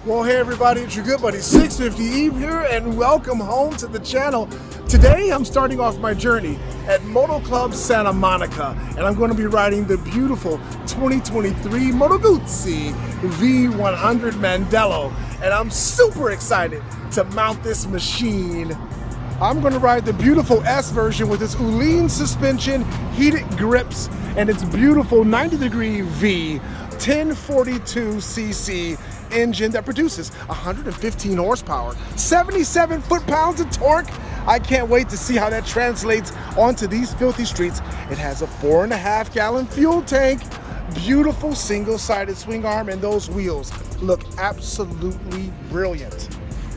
Well, hey everybody, it's your good buddy 650 Eve here, and welcome home to the channel. Today I'm starting off my journey at Moto Club Santa Monica, and I'm going to be riding the beautiful 2023 Moto Guzzi V100 Mandello, and I'm super excited to mount this machine. I'm going to ride the beautiful S version with its Uline suspension, heated grips, and its beautiful 90-degree V 1042cc engine that produces 115 horsepower, 77 foot-pounds of torque. I can't wait to see how that translates onto these filthy streets. It has a 4.5-gallon fuel tank, beautiful single-sided swing arm, and those wheels look absolutely brilliant.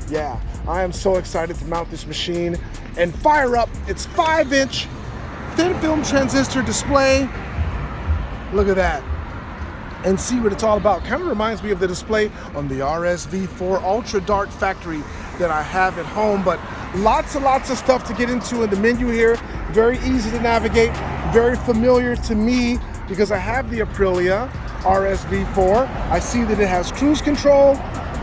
Yeah, I am so excited to mount this machine and fire up its 5-inch thin film transistor display. Look at that. And see what it's all about. Kind of reminds me of the display on the RSV4 Ultra Dark Factory that I have at home, but lots and lots of stuff to get into in the menu here. Very easy to navigate, very familiar to me because I have the Aprilia RSV4. I see that it has cruise control.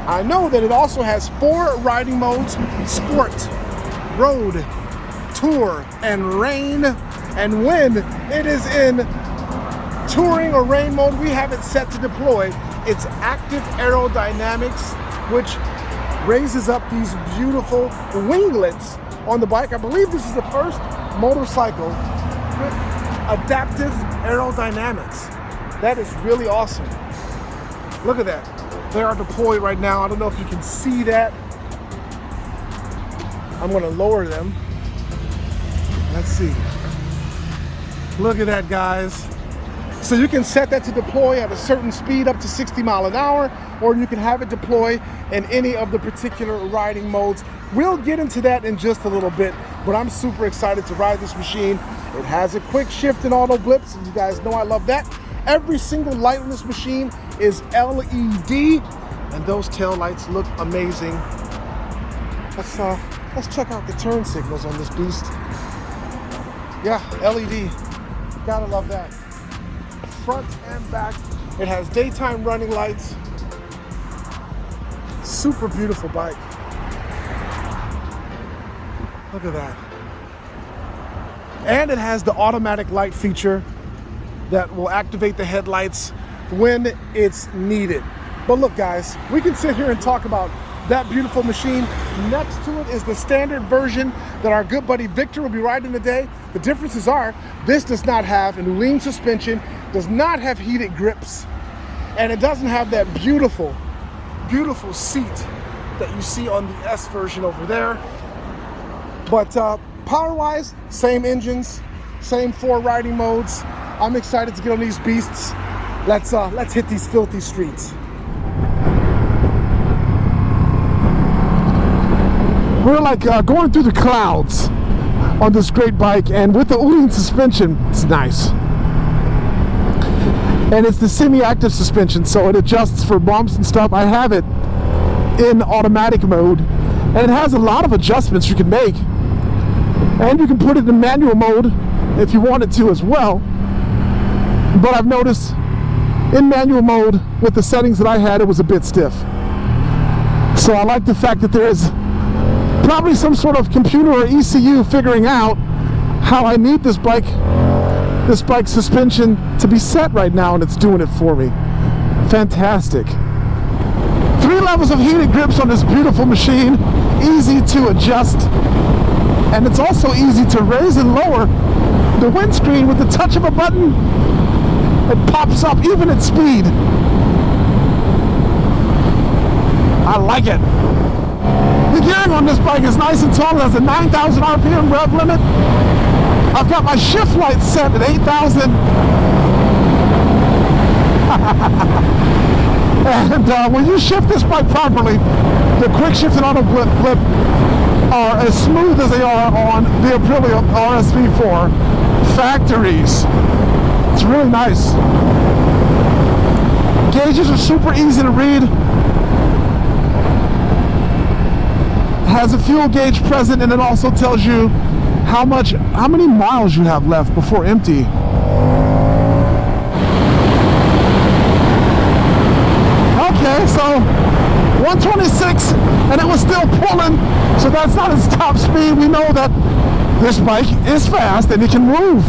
I know that it also has 4 riding modes: Sport, Road, Tour, and Rain. And when it is in touring or rain mode, we have it set to deploy its active aerodynamics, which raises up these beautiful winglets on the bike. I believe this is the first motorcycle with adaptive aerodynamics. That is really awesome. Look at that. They are deployed right now. I don't know if you can see that. I'm going to lower them. Let's see. Look at that, guys. So you can set that to deploy at a certain speed up to 60 miles an hour, or you can have it deploy in any of the particular riding modes. We'll get into that in just a little bit, but I'm super excited to ride this machine. It has a quick shift and auto blips, and you guys know I love that. Every single light on this machine is LED, and those tail lights look amazing. Let's check out the turn signals on this beast. Yeah, LED. Gotta love that. Front and back. It has daytime running lights. Super beautiful bike. Look at that. And it has the automatic light feature that will activate the headlights when it's needed. But look, guys, we can sit here and talk about that beautiful machine. Next to it is the standard version that our good buddy Victor will be riding today. The differences are, this does not have an Uline suspension, does not have heated grips, and it doesn't have that beautiful, beautiful seat that you see on the S version over there. But power-wise, same engines, same 4 riding modes. I'm excited to get on these beasts. Let's hit these filthy streets. We're like going through the clouds on this great bike, and with the Uline suspension, it's nice. And it's the semi-active suspension, so it adjusts for bumps and stuff. I have it in automatic mode, and it has a lot of adjustments you can make. And you can put it in manual mode if you wanted to as well. But I've noticed in manual mode, with the settings that I had, it was a bit stiff. So I like the fact that there is probably some sort of computer or ECU figuring out how I need this bike suspension to be set right now, and it's doing it for me. Fantastic. 3 levels of heated grips on this beautiful machine, easy to adjust, and it's also easy to raise and lower the windscreen with the touch of a button. It pops up even at speed. I like it. The gearing on this bike is nice and tall. It has a 9,000 RPM rev limit. I've got my shift light set at 8,000. And when you shift this bike properly, the quick shift and auto blip are as smooth as they are on the Aprilia RSV4 factories. It's really nice. Gauges are super easy to read. It has a fuel gauge present, and it also tells you how many miles you have left before empty. Okay, so 126, and it was still pulling, so that's not its top speed. We know that this bike is fast and it can move.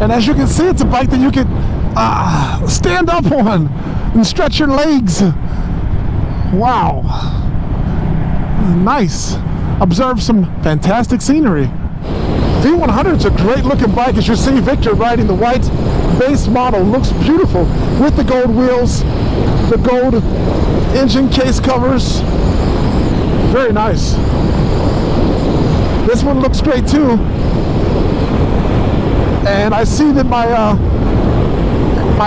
And as you can see, it's a bike that you can stand up on and stretch your legs. Wow. Nice. Observe some fantastic scenery. V100 is a great looking bike. As you see Victor riding the white base model. Looks beautiful with the gold wheels, the gold engine case covers. Very nice. This one looks great too. And I see that my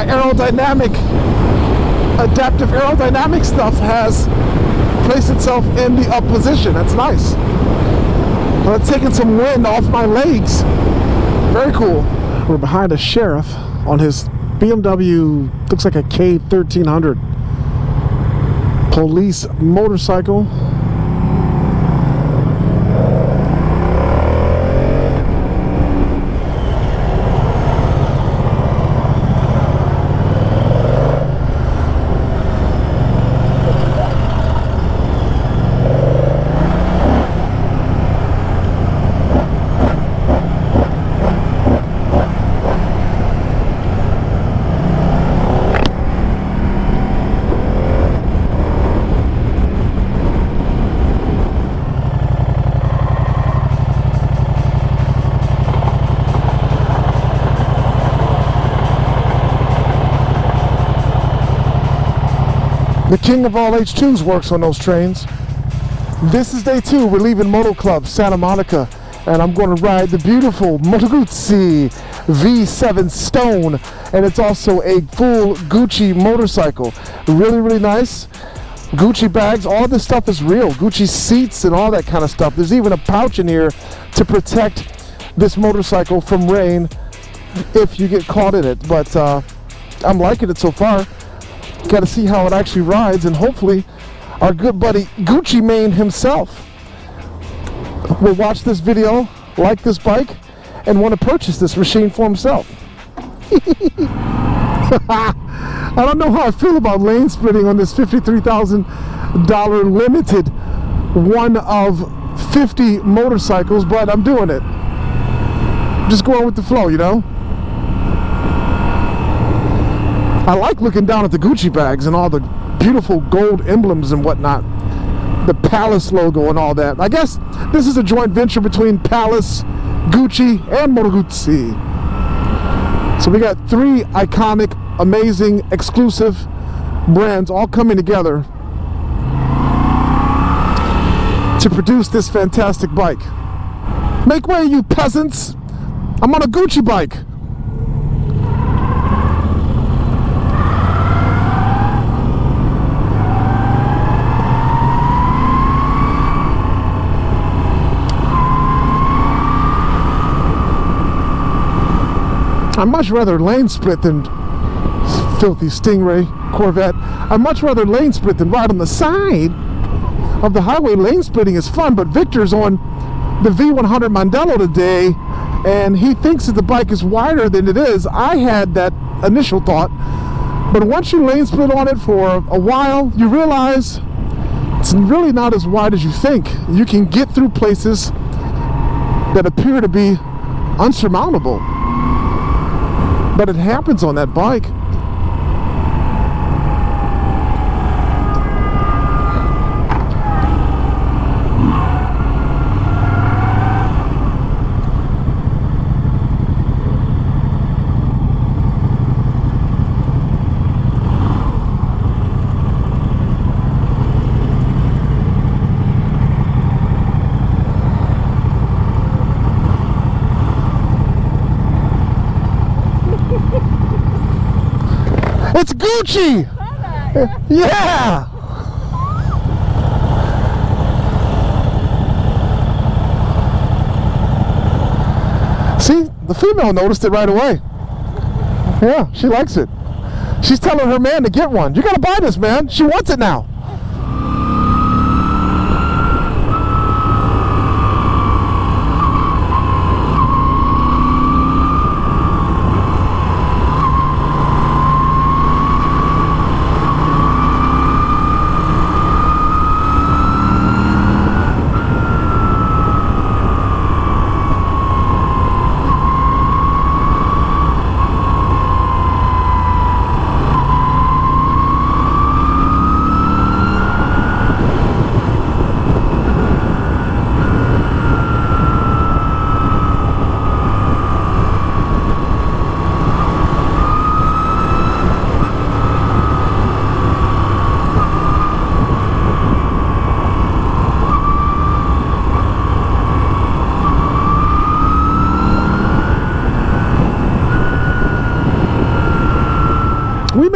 aerodynamic, adaptive aerodynamic stuff has placed itself in the up position. That's nice. Well, it's taking some wind off my legs. Very cool. We're behind a sheriff on his BMW, looks like a K1300 police motorcycle. The king of all H2s works on those trains. This is day 2. We're leaving Moto Club, Santa Monica, and I'm going to ride the beautiful Moto Guzzi V7 Stone, and it's also a full Gucci motorcycle. Really, really nice. Gucci bags, all this stuff is real. Gucci seats and all that kind of stuff. There's even a pouch in here to protect this motorcycle from rain if you get caught in it. But I'm liking it so far. Got to see how it actually rides, and hopefully our good buddy Gucci Mane himself will watch this video, like this bike, and want to purchase this machine for himself. I don't know how I feel about lane splitting on this $53,000 limited one of 50 motorcycles, but I'm doing it. Just going with the flow, you know? I like looking down at the Gucci bags and all the beautiful gold emblems and whatnot. The Palace logo and all that. I guess this is a joint venture between Palace, Gucci, and Moto Guzzi. So we got 3 iconic, amazing, exclusive brands all coming together to produce this fantastic bike. Make way, you peasants! I'm on a Gucci bike. I'd much rather lane split than filthy Stingray Corvette. I'd much rather lane split than ride on the side of the highway. Lane splitting is fun, but Victor's on the V100 Mandello today, and he thinks that the bike is wider than it is. I had that initial thought, but once you lane split on it for a while, you realize it's really not as wide as you think. You can get through places that appear to be unsurmountable. But it happens on that bike. It's Gucci! Yeah! See, the female noticed it right away. Yeah, she likes it. She's telling her man to get one. You gotta buy this, man. She wants it now.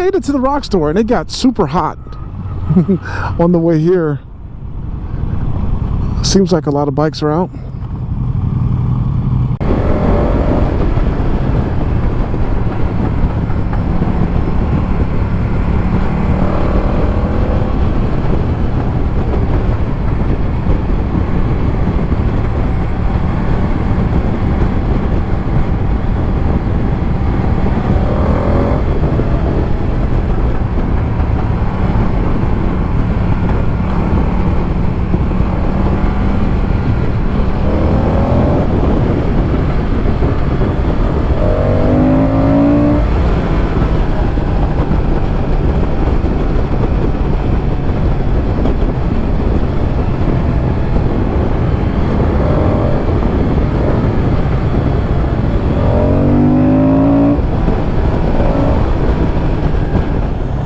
made it to the rock store and it got super hot on the way here. Seems like a lot of bikes are out.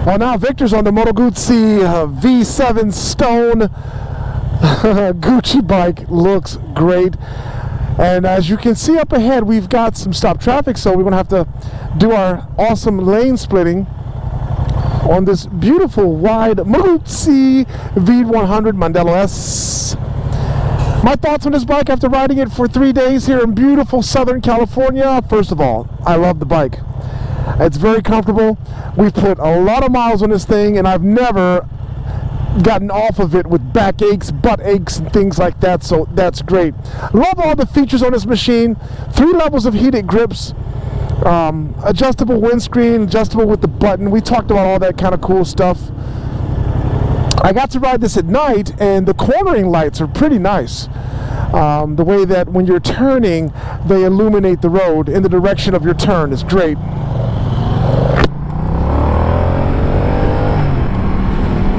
Well, now Victor's on the Moto Guzzi V7 Stone Gucci bike. Looks great. And as you can see up ahead, we've got some stop traffic, so we're going to have to do our awesome lane splitting on this beautiful wide Moto Guzzi V100 Mandello S. My thoughts on this bike after riding it for 3 days here in beautiful Southern California. First of all, I love the bike. It's very comfortable. We've put a lot of miles on this thing, and I've never gotten off of it with back aches, butt aches, and things like that, so that's great. Love all the features on this machine. 3 levels of heated grips, adjustable windscreen, adjustable with the button. We talked about all that kind of cool stuff. I got to ride this at night, and the cornering lights are pretty nice. The way that when you're turning, they illuminate the road in the direction of your turn is great.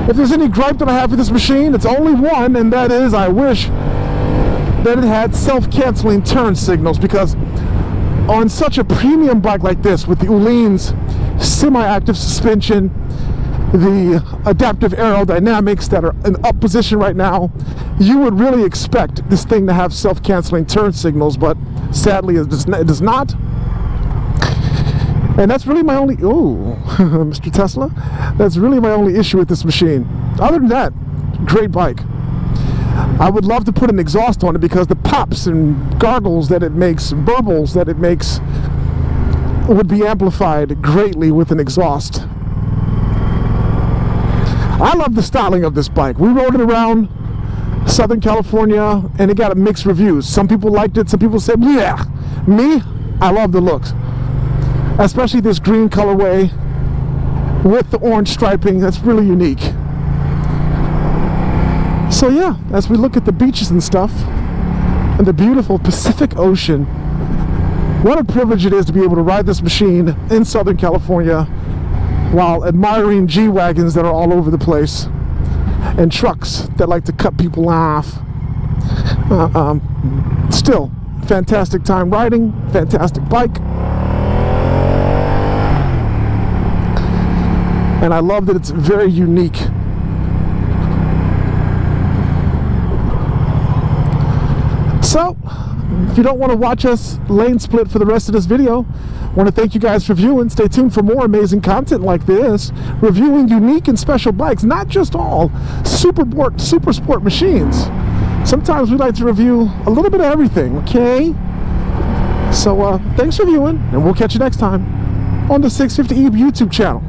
If there's any gripe that I have with this machine, it's only one, and that is I wish that it had self-canceling turn signals, because on such a premium bike like this with the Uhlein's semi-active suspension, the adaptive aerodynamics that are in up position right now, you would really expect this thing to have self-canceling turn signals, but sadly it does not. And that's really my only, Mr. Tesla, that's really my only issue with this machine. Other than that, great bike. I would love to put an exhaust on it, because the pops and gargles that it makes, burbles that it makes, would be amplified greatly with an exhaust. I love the styling of this bike. We rode it around Southern California, and it got mixed reviews. Some people liked it, some people said, yeah. Me, I love the looks. Especially this green colorway with the orange striping. That's really unique. So yeah, as we look at the beaches and stuff, and the beautiful Pacific Ocean, what a privilege it is to be able to ride this machine in Southern California while admiring G-Wagons that are all over the place, and trucks that like to cut people off. Still, fantastic time riding, fantastic bike. And I love that it's very unique. So, if you don't want to watch us lane split for the rest of this video, I want to thank you guys for viewing. Stay tuned for more amazing content like this, reviewing unique and special bikes, not just all super sport machines. Sometimes we like to review a little bit of everything, okay? So, thanks for viewing, and we'll catch you next time on the 650 YouTube channel.